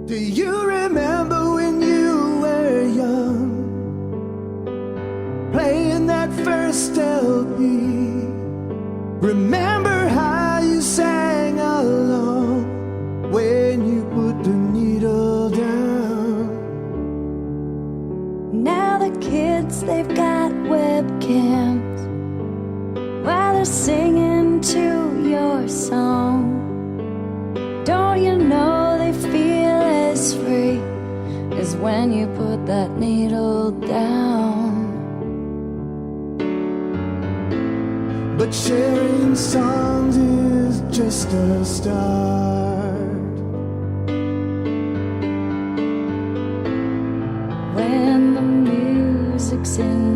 Do you remember when you were young, playing that first LP? Remember how you sang along when you put the needle down? Now the kids, they've got webcams while they're singing to your song. Don't you know they feel as free as when you put that needle down? But sharing songs is just a start. When the music's in